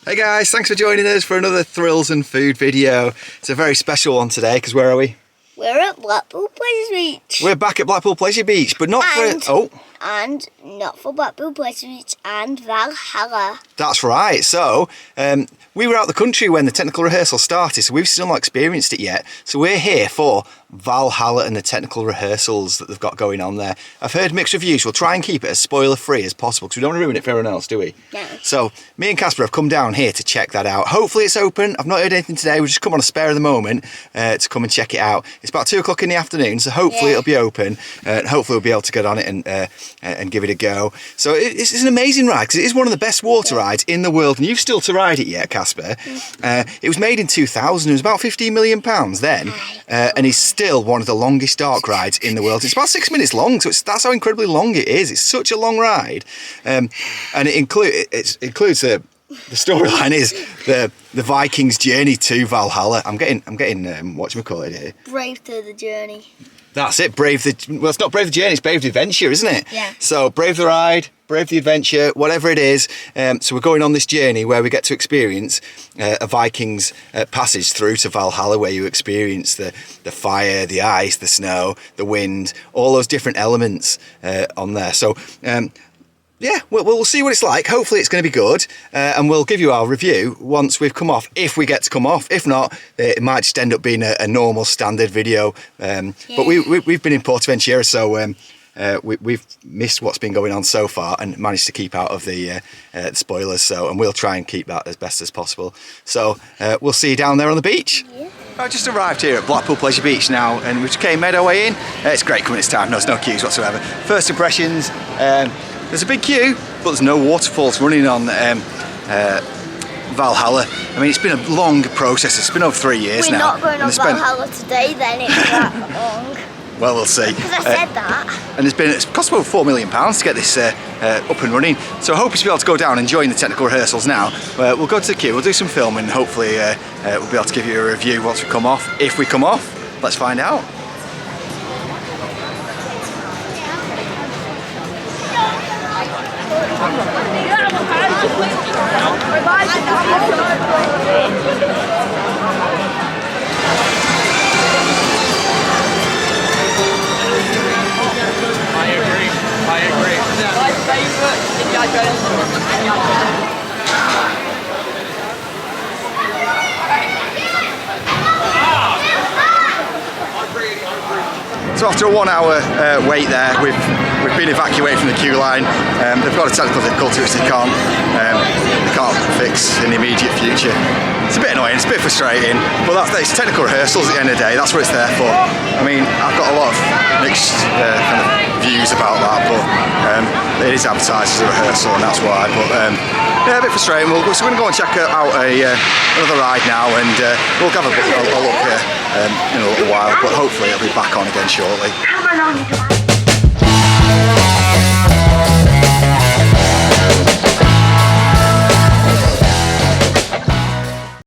Hey guys, thanks for joining us for another Thrills and Food video. It's a very special one today because where are we? We're at Blackpool Pleasure Beach. We're back at Blackpool Pleasure Beach, but not And not for Blackpool Pleasure Beach and Valhalla. That's right. So, we were out the country when the technical rehearsal started, so we've still not experienced it yet. So we're here for Valhalla and the technical rehearsals that they've got going on there. I've heard mixed reviews. We'll try and keep it as spoiler-free as possible because we don't want to ruin it for everyone else, do we? No. So, me and Casper have come down here to check that out. Hopefully it's open. I've not heard anything today. We've just come on a spare of the moment to come and check it out. It's about 2 o'clock in the afternoon, so hopefully it'll be open. And hopefully we'll be able to get on it and give it a go. So it's an amazing ride because it is one of the best water rides in the world, and you've still to ride it yet, Casper. It was made in 2000. It was about £15 million then, and it's still one of the longest dark rides in the world. It's about 6 minutes long, so that's how incredibly long it is. It's such a long ride, and it includes the storyline is the Vikings' journey to Valhalla. I'm getting whatchamacallit here. Brave to the journey. That's it, well, it's not brave the journey, it's brave the adventure, isn't it? Yeah. So brave the ride, brave the adventure, whatever it is. So we're going on this journey where we get to experience a Viking's passage through to Valhalla, where you experience the fire, the ice, the snow, the wind, all those different elements on there. So yeah, we'll see what it's like. Hopefully it's going to be good, and we'll give you our review once we've come off, if we get to come off. If not, it might just end up being a normal standard video. But we've been in Portaventura, so we've missed what's been going on so far and managed to keep out of the spoilers. And we'll try and keep that as best as possible. So we'll see you down there on the beach. Yeah. I just arrived here at Blackpool Pleasure Beach now, and we just made our way in. It's great coming this time. There's no queues whatsoever. First impressions. There's a big queue, but there's no waterfalls running on Valhalla. I mean, it's been a long process. It's been over 3 years now. We're not going on Valhalla today then, it's that long. Well, we'll see. Because I said that. And it's cost about £4 million to get this up and running. So I hope to be able to go down and join the technical rehearsals now. We'll go to the queue, we'll do some filming, and hopefully we'll be able to give you a review once we come off. If we come off, let's find out. I agree. My favourite Indiana So after a 1 hour wait there, we've been evacuated from the queue line. They've got a technical difficulty which they can't fix in the immediate future. It's a bit annoying, it's a bit frustrating, but it's technical rehearsals at the end of the day. That's what it's there for. I mean, I've got a lot of mixed kind of views about that, but it is advertised as a rehearsal, and that's why. But yeah, a bit frustrating. So we're going to go and check out another ride now, and we'll have a look here in a little while, but hopefully it'll be back on again shortly.